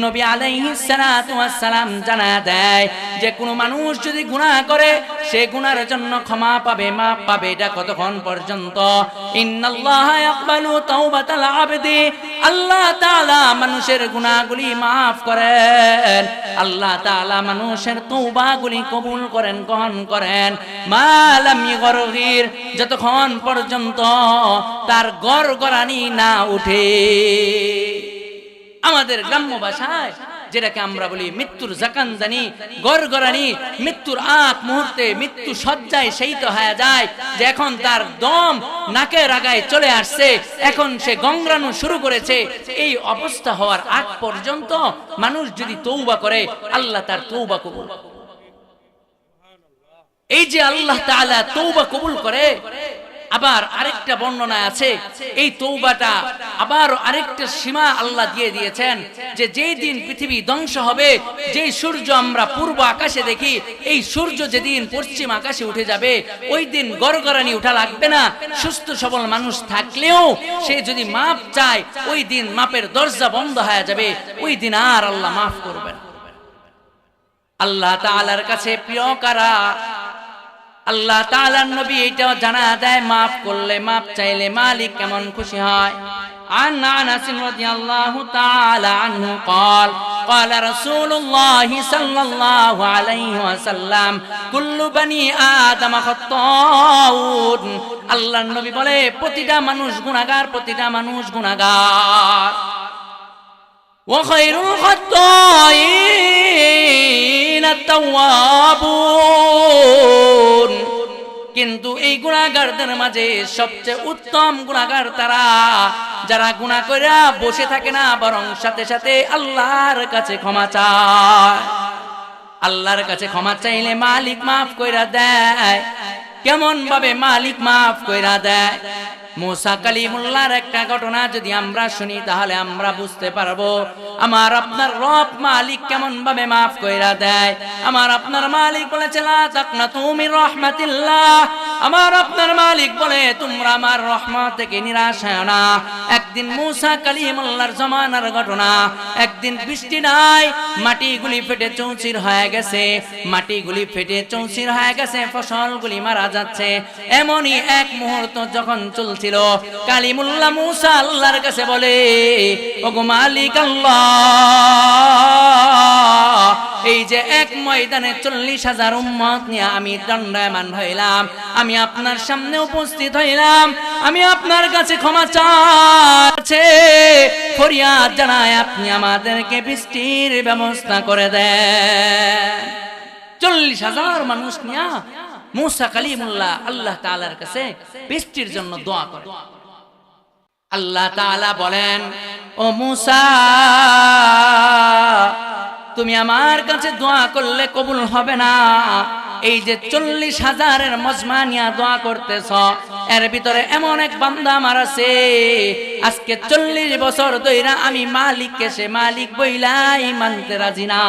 নবী আলাইহিস সালাতু ওয়াস সালাম জানায়া দেয় যে কোন মানুষ যদি গুনাহ করে সে গুনার জন্য ক্ষমা পাবে, মাফ পাবে। এটা কতক্ষণ পর্যন্ত? ইন্নাল্লাহা ইয়াকবালু তাওবাতাল আবদি, আল্লাহ তাআলা মানুষের গুনাহগুলি মাফ করেন, আল্লাহ তাআলা মানুষের তওবাগুলি কবুল করেন, গ্রহণ করেন। মা লাম ইগরগির, যতক্ষণ পর্যন্ত তার গড়গড়ানি না উঠে। আমাদের গ্রাম্য ভাষায় যেটাকে আমরা বলি মৃত্যুর জাকানদানি, গড়গড়ানি, মৃত্যুর আগ মুহূর্তে মৃত্যু সজ্জায় সেই তো হয়ে যায় যে এখন তার দম নাকের আগায় চলে আসছে, এখন সে গংরানো শুরু করেছে। এই অবস্থা হওয়ার আগ পর্যন্ত মানুষ যদি তওবা করে আল্লাহ তার তওবা কবুল। এই যে আল্লাহ তাআলা তওবা কবুল করে, আবার আরেকটা বর্ণনা আছে এই তওবাটা আবার আরেকটা সীমা আল্লাহ দিয়ে দিয়েছেন যে যেই দিন পৃথিবী ধ্বংস হবে, যেই সূর্য আমরা পূর্ব আকাশে দেখি, এই সূর্য যেদিন পশ্চিম আকাশে উঠে যাবে ওই দিন গড়গড়ানি উঠা লাগবে না। সুস্থ সবল মানুষ থাকলেও সে যদি মাপ চায় ওই দিন মাপের দরজা বন্ধ হয়ে যাবে, ওই দিন আর আল্লাহ মাফ করবেন। আল্লাহ তাআলার কাছে প্রিয় কারা? আল্লাহ তাআলার নবী এটাও জানা দেয় মাফ করলে, মাফ চাইলে মালিক কেমন খুশি হয়। عن أنس رضي الله تعالى عنه قال قال رسول الله صلى الله عليه وسلم كل بني آدم خطاؤون। আল্লাহর নবী বলে প্রতিটা মানুষ গুনাহগার, প্রতিটা মানুষ গুনাহগার। وخير الخطائين التوابون, কিন্তু এই গুনাহগারদের মাঝে সবচেয়ে উত্তম গুনাহগার তারা যারা গুনাহ কইরা বসে থাকে না, বরং সাথে সাথে আল্লাহর কাছে ক্ষমা চায়। আল্লাহর কাছে ক্ষমা চাইলে মালিক মাফ কইরা দেয়। কেমন ভাবে মালিক মাফ কইরা দেয়? মুসা কালিমুল্লাহর একটা ঘটনা যদি আমরা শুনি তাহলে আমরা বুঝতে পারবো আমার আপনার রব মালিক কেমন ভাবে মাফ কইরা দেয়। আমার আপনার মালিক বলেছে লা তাকনাতু মির রাহমাতিল্লাহ, আমার আপনার মালিক বলে তোমরা আমার রহমত থেকে নিরাশ হয় না। একদিন মুসা কালিমুল্লাহর জামানার ঘটনা, একদিন বৃষ্টি নাই, মাটিগুলি ফেটে চৌচির হয়ে গেছে, মাটিগুলি ফেটে চৌচির হয়ে গেছে, ফসলগুলি মারা যাচ্ছে। এমনই এক মুহূর্ত যখন চলছিল, কালিমুল্লাহ মুসা আল্লাহর কাছে বলে ওগো মালিক আল্লাহ, এই যে এক ময়দানে 40,000 উম্মত নিয়ে আমি দণ্ডায়মান হইলাম, আমি আপনার সামনে উপস্থিত হইলাম, আমি আপনার কাছে ক্ষমা চাচ্ছি, ফরিয়াদ জানাই আপনি আমাদেরকে বৃষ্টির ব্যবস্থা করে দেন। 40,000 মানুষ নিয়ে মুসা কালিমুল্লাহ আল্লাহ তাআলার কাছে বৃষ্টির জন্য দোয়া করে। আল্লাহ তাআলা বলেন ও মুসা, তুমি আমার কাছে দোয়া করলে কবুল হবে না, এই যে 40,000-এর মজমা নিয়ে দোয়া করতেছ, এর ভিতরে এমন এক বান্দা আমার আছে আজকে 40 বছর ধইরা আমি মালিককে সে মালিক বইলাই মানতে রাজি না।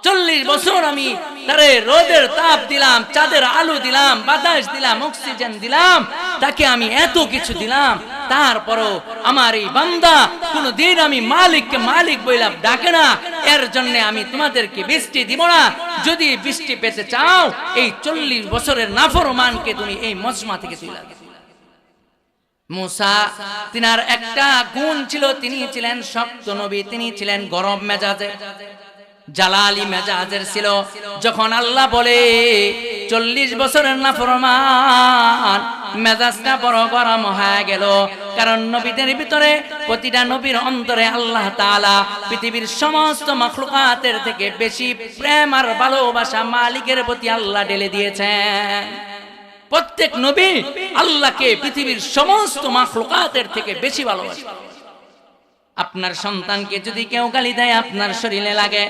40 বছর আমি তারে রোদের তাপ দিলাম, চাঁদের আলো দিলাম, বাতাস দিলাম, অক্সিজেন দিলাম, তাকে আমি এত কিছু দিলাম, তারপরও আমার এই বান্দা কোনদিন আমি মালিককে মালিক বইলাম ডাকে না। এর জন্য আমি তোমাদেরকে বৃষ্টি দিব না। যদি বৃষ্টি পেতে চাও এই 40 বছরের নাফরমানকে তুমি এই মজমা থেকে তুলে দাও। মুসা তিনার একটা গুণ ছিল, তিনি ছিলেন শক্ত নবী, তিনি ছিলেন গরম মেজাজের, জালালি মেজাজের ছিল। যখন আল্লাহ বলে 40 বছরের নাফরমান, মেজাজটা বড় গরম হয়ে গেল। কারণ নবীদের ভিতরে প্রতিটা নবীর অন্তরে আল্লাহ তাআলা পৃথিবীর সমস্ত মাখলুকাতের থেকে বেশি প্রেম আর ভালোবাসা মালিকের প্রতি আল্লাহ ঢেলে দিয়েছেন। প্রত্যেক নবী আল্লাহকে পৃথিবীর সমস্ত মাখলুকাতের থেকে বেশি ভালোবাসে। আপনার সন্তানকে যদি কেউ গালি দেয় আপনার শরীরে লাগে,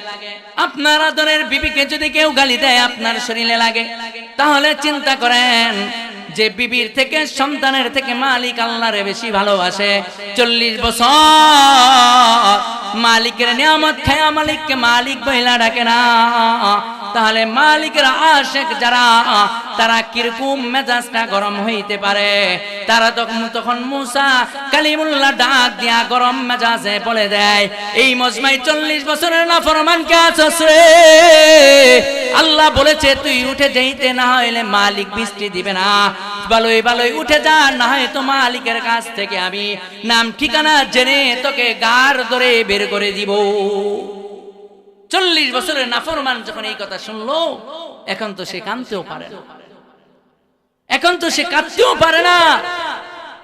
আপনার আদরের বিবিকে যদি কেউ গালি দেয় আপনার শরীরে লাগে, তাহলে চিন্তা করেন যে বিবির থেকে সন্তানের থেকে মালিক আল্লাহরে বেশি ভালোবাসে। 40 বছর মালিকের নিয়ামত খায়া মালিককে মালিক বইলা ডাকে না, তাহলে মালিকের আশেক যারা তারা কিরকম মেজাজটা গরম হইতে পারে। তারা তখন মুসা কালিমুল্লাহ ডাক দিয়া গরম মেজাজে বলে দেয়, এই মজমায় 40 বছরের নাফরমান কে আছস রে? আল্লাহ বলেছে তুই উঠে যাইতে, না হইলে মালিক বৃষ্টি দিবে না। ভালোই ভালোই উঠে যা, না হয় তো মালিকের কাছ থেকে আমি নাম ঠিকানা জেনে তোকে গার ধরে বের করে দিব। 40 বছরের নাফরমান যখন এই কথা শুনলো, এখন তো সে কাঁদতেও পারে না, এখন তো সে কাঁদতেও পারে না।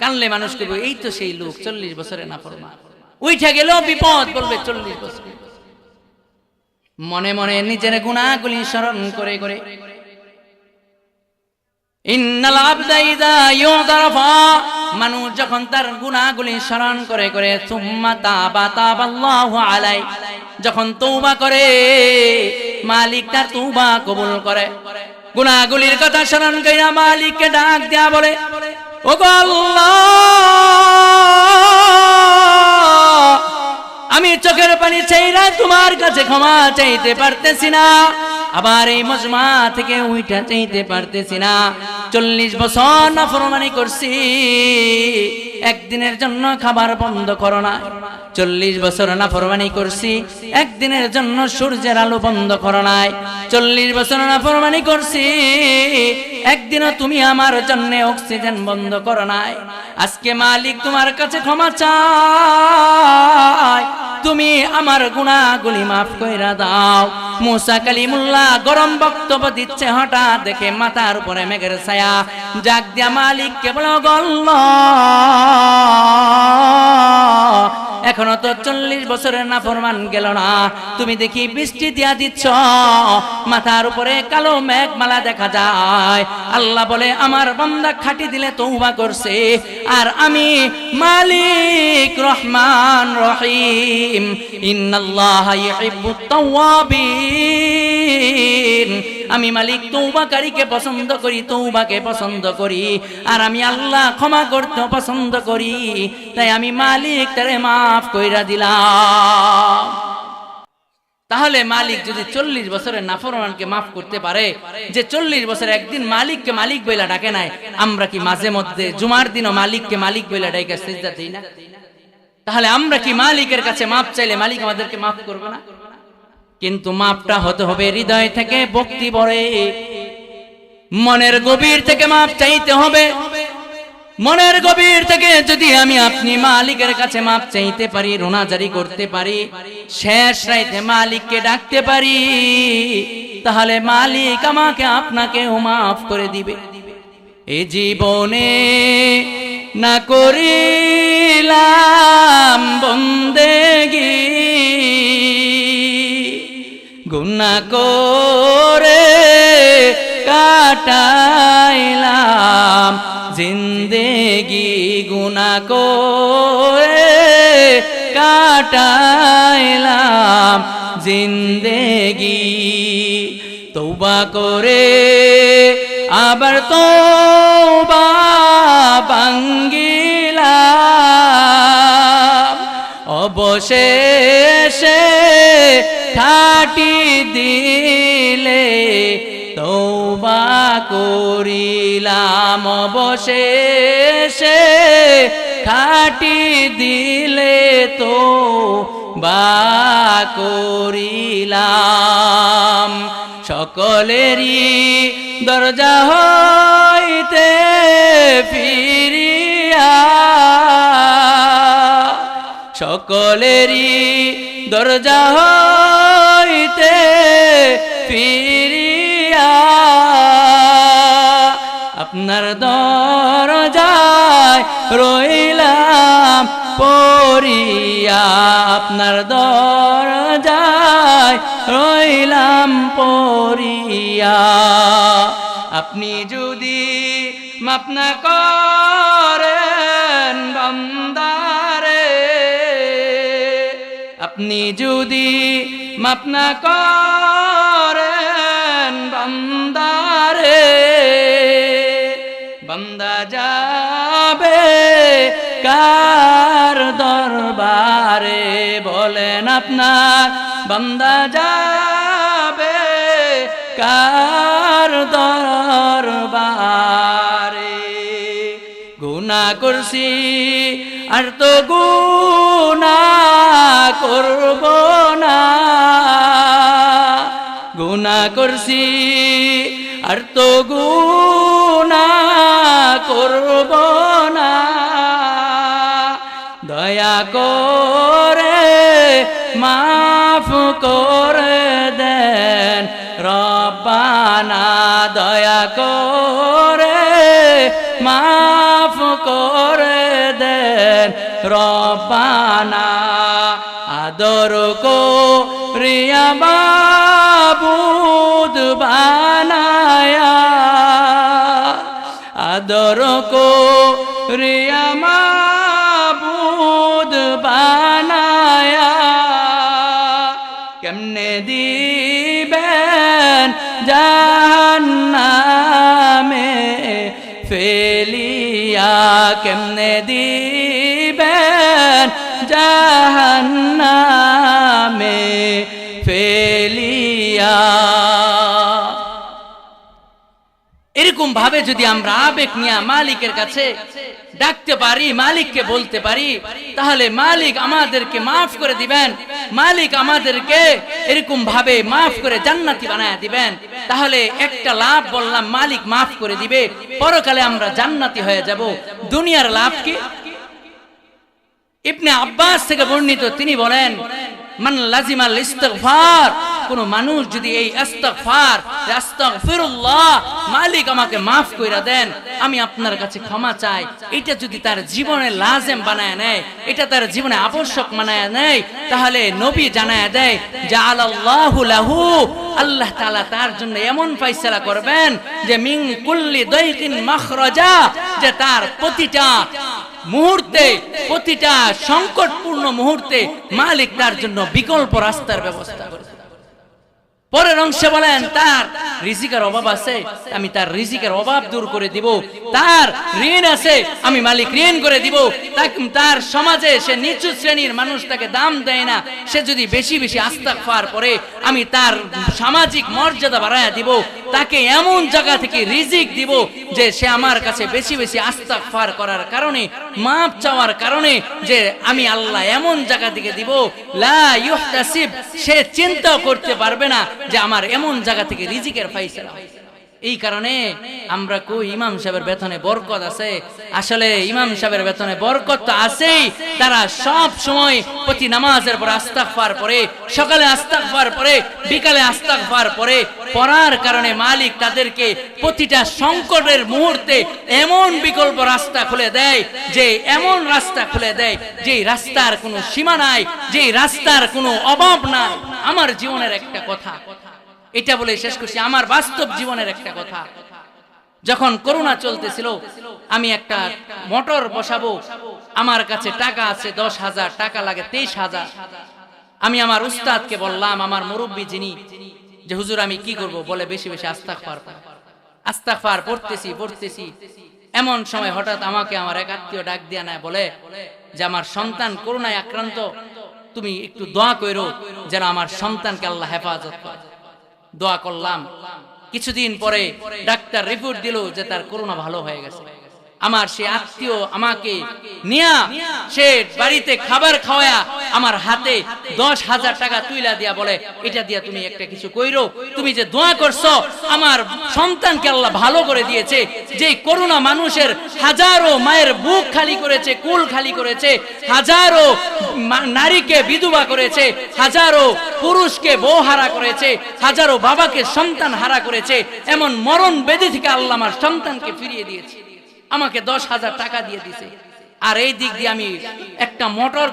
কানলে মানুষ করবে এই তো সেই লোক 40 বছরের নাফরমান, উঠে গেল বিপদ, বলবে 40 বছর। মনে মনে নিজের গুনাহগুলি স্মরণ করে করে, ইন্নাল আবদা ইযা ইউদারফা, মানুষ যখন তার গুনাহগুলি স্মরণ করে করে সুম্মা তাবাল্লাহু আলাই, যখন তওবা করে মালিক তার তওবা কবুল করে। গুনাহগুলির কথা স্মরণ কইরা মালিককে ডাক দেয়া বলে, ওগো আল্লাহ, আমি চোখের পানি চাইরা তোমার কাছে ক্ষমা চাইতে পারতেছি না, আবার এই মজমা থেকে উইটা চাইতে পারতেছি না। 40 বছর নাফরমানি করছি, একদিনের জন্য খাবার বন্ধ করো না। 40 বছর নাফরমানি করছি, একদিনের জন্য সূর্যের আলো বন্ধ করো নাই। 40 বছর নাফরমানি করছি, একদিনও তুমি আমার জন্য অক্সিজেন বন্ধ করো নাই। আজকে মালিক তোমার কাছে ক্ষমা চাই, তুমি আমার গুনাহগুলি মাফ কইরা দাও। মুসা কালিমুল্লাহ গরম বক্তব্য দিচ্ছে, হঠাৎ দেখে মাথার উপরে মেঘের ছায়া। জাগ দিয়া মালিককে বলো, আল্লাহ, এখনো তো 40 বছরের নাফরমান গেল না, তুমি দেখি বৃষ্টি দিয়া দিচ্ছ, মাথার উপরে কালো মেঘমালা দেখা যায়। আল্লাহ বলে, আমার বান্দা খাটি দিলে তওবা করছে, আর আমি মালিক রহমান রহিম, ইন্নাল্লাহা ইউহিব্বুত তাওয়াবিন, আমি মালিক তওবাকারীকে পছন্দ করি, তওবাকে পছন্দ করি, আর আমি আল্লাহ ক্ষমা করতে পছন্দ করি, তাই আমি মালিক তারে মাফ কইরা দিলাম। তাহলে মালিক যদি 40 বছরের নাফরমানকে মাফ করতে পারে, যে 40 বছর একদিন মালিককে মালিক বইলা ডাকে নাই, আমরা কি মাঝে মধ্যে জুমার দিনও মালিককে মালিক বইলা ডাইকা সিজদা দেই না? তাহলে আমরা কি মালিকের কাছে মাফ চাইলে মালিক আমাদেরকে মাফ করবে না? কিন্তু মাফটা হতে হবে হৃদয় থেকে, ভক্তি ভরে, মনের গভীর থেকে মাফ চাইতে হবে। মনের গভীর থেকে যদি আমি আপনি মালিকের কাছে মাফ চাইতে পারি, রোনাজারি করতে পারি, শেষ রাইতে মালিককে ডাকতে পারি, তাহলে মালিক আমাকে আপনাকেও মাফ করে দিবে। এ জীবনে না করিলাম বন্দেগী, গুনাহ করে কাটাইলাম জিন্দেগি, গুনাহ করে কাটাইলাম জিন্দেগি। তওবা তওবা করে আবার তওবা ভাঙ্গিলাম, অবশেষে খাটি দিলে তওবা করিলাম, অবশেষে খাটি দিলে তওবা করিলাম। সকলেরই দরজা হইতে ফিরিয়া, সকলেরই দরজা হইতে ফিরিয়া আপনার দরজায় রইলাম পড়িয়া, আপনার দরজায় রইলাম পড়িয়া। আপনি যদি মাফ না করেন বান্দারে, আপনি যদি মাফ না করেন বান্দারে, বান্দা যাবে কার দরবারে? বলেন আপনার বান্দা যাবে কার দরবারে? গুনাহ করছি আর তো গুনাহ করব না, গুনাহ করছি আর তো গুনাহ করব না। দয়া করে মাফ করে দেন রব্বানা, দয়া করে মাফ করে দেন রব্বানা। আদর করিয়া মাবুদ বানায়া, আদর করিয়া মাবুদ বানায়া কেমনে দিবেন জাহান্নামে ফেলিয়া, কেমনে দিবেন জাহান্নামে ফেলিয়া। এরকম ভাবে যদি আমরা আবেগ নিয়ে মালিকের কাছে ডাকতে পারি, মালিককে বলতে পারি, তাহলে মালিক আমাদেরকে মাফ করে দিবেন, মালিক আমাদেরকে এরকম ভাবে মাফ করে জান্নাতি বানায় দিবেন। তাহলে একটা লাভ বললাম, মালিক মাফ করে দিবে, পরকালে আমরা জান্নাতি হয়ে যাব। দুনিয়ার লাভ কি? ইবনে আব্বাস থেকে বর্ণিত, তিনি বলেন মান লাজিমাল ইস্তিগফার, কোন মানুষ যদি এই আস্তাগফার, আস্তাগফিরুল্লাহ, মালিক আমাকে মাফ কইরা দেন, আমি আপনার কাছে ক্ষমা চাই, এটা যদি তার জীবনে লাজেম বানায় নেয়, এটা তার জীবনে আবশ্যক বানায় নেয়, তাহলে নবী জানায় দেয় জাআলাল্লাহু লাহু, আল্লাহ তাআলা তার জন্য এমন ফয়সালা করবেন যে মিন কুল্লি দাইকিন মাখরাজা, যে তার প্রতিটা মুহূর্তে, প্রতিটা সংকটপূর্ণ মুহূর্তে মালিক তার জন্য বিকল্প রাস্তার ব্যবস্থা করবে। পরের অংশে বলেন তার রিজিকের অভাব আছে, আমি তার রিজিকের অভাব দূর করে দিব, তার ঋণ আছে, আমি মালিক ঋণ করে দিব, তার সমাজে সে নিচু শ্রেণীর মানুষ, তাকে দাম দেয় না, সে যদি বেশি বেশি ইস্তিগফার করে আমি তার সামাজিক মর্যাদা বাড়ায় দিব, তাকে এমন জায়গা থেকে রিজিক দিব যে সে আমার কাছে বেশি বেশি ইস্তিগফার করার কারণে, মাপ চাওয়ার কারণে, যে আমি আল্লাহ এমন জায়গা থেকে দিব লা ইহতাসিব, সে চিন্তাও করতে পারবে না যে আমার এমন জায়গা থেকে রিজিকের ফায়সালা। এই কারণে আমরা কই ইমাম সাহেবের বেতনে বরকত আছে, আসলে ইমাম সাহেবের বেতনে বরকত তো আছেই, তারা সব সময় প্রতি নামাজের পর ইস্তিগফার পড়ে, সকালে ইস্তিগফার পড়ে, বিকালে ইস্তিগফার পড়ে, পড়ার কারণে মালিক তাদেরকে প্রতিটা সংকটের মুহূর্তে এমন বিকল্প রাস্তা খুলে দেয়, যে এমন রাস্তা খুলে দেয় যে রাস্তার কোনো সীমা নাই, যে রাস্তার কোনো অভাব নাই। আমার জীবনের একটা কথা, এটা বলে শেষ করছি, আমার বাস্তব জীবনের একটা কথা। যখন করোনা চলতেছিল, আমি একটা মোটর বসাবো, আমার কাছে টাকা আছে 10,000 টাকা লাগে 23,000। আমি আমার উস্তাদকে বললাম, আমার মুরব্বী যিনি, যে হুজুর আমি কি করব, বলে বেশি বেশি আস্তাগফার পড়তেছি। এমন সময় হঠাৎ আমাকে আমার এক আত্মীয় ডাক দিয়া নেয়, বলে যে আমার সন্তান করোনায় আক্রান্ত, তুমি একটু দোয়া করো যেন আমার সন্তানকে আল্লাহ হেফাজত করে। দোয়া করলাম, কিছুদিন পরে ডাক্তার রিপোর্ট দিল যে তার করোনা ভালো হয়ে গেছে। আমার সে আত্মীয় আমাকে নিয়া সে বাড়িতে খাবার খাওয়া আমার হাতে 10,000 টাকা তুইলা দিয়া বলে, এটা দিয়া তুমি একটা কিছু কইরো, তুমি যে দোয়া করছো আমার সন্তানকে আল্লাহ ভালো করে দিয়েছে। যে করোনা মানুষের হাজারো মায়ের বুক খালি করেছে, কুল খালি করেছে, হাজারো নারীকে বিধবা করেছে, হাজারো পুরুষকে বউ হারা করেছে, হাজারো বাবাকে সন্তান হারা করেছে, এমন মরণ বেদি থেকে আল্লাহ আমার সন্তানকে ফিরিয়ে দিয়েছে, আমাকে 10,000 টাকা দিয়ে দিছে। আর এই দিক দিয়ে আমি একটা মোটর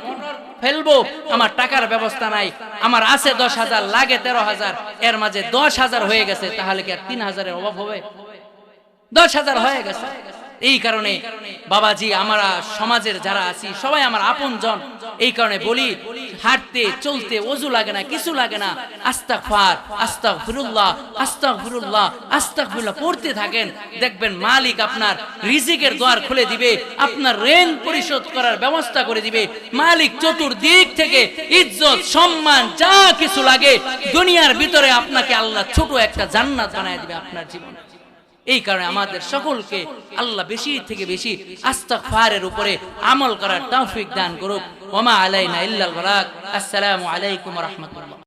ফেলবো, আমার টাকার ব্যবস্থা নাই, আমার আছে 10,000, লাগে 13,000, এর মাঝে 10,000 হয়ে গেছে, তাহলে কি আর 3,000 এর অভাব হবে? 10,000 হয়ে গেছে। এই কারণে বাবাজি, আমরা সমাজের যারা আছি সবাই আমার আপনজন, এই কারণে বলি হাঁটতে চলতে ওযু লাগে না, কিছু লাগে না, আস্তাগফিরুল্লাহ পড়তে থাকেন, দেখবেন মালিক আপনার রিজিকের দ্বার খুলে দিবে, আপনার ঋণ পরিশোধ করার ব্যবস্থা করে দিবে। মালিক চতুর্দিক থেকে ইজ্জত সম্মান যা কিছু লাগে দুনিয়ার ভিতরে আপনাকে আল্লাহ ছোট একটা জান্নাত বানায় দিবে আপনার জীবনে। এই কারণে আমাদের সকলকে আল্লাহ বেশি থেকে বেশি ইস্তিগফারের উপরে আমল করার তৌফিক দান করুক। ওয়া মা আলাইনা ইল্লাল বালাগ। আসসালামু আলাইকুম ওয়া রাহমাতুল্লাহ।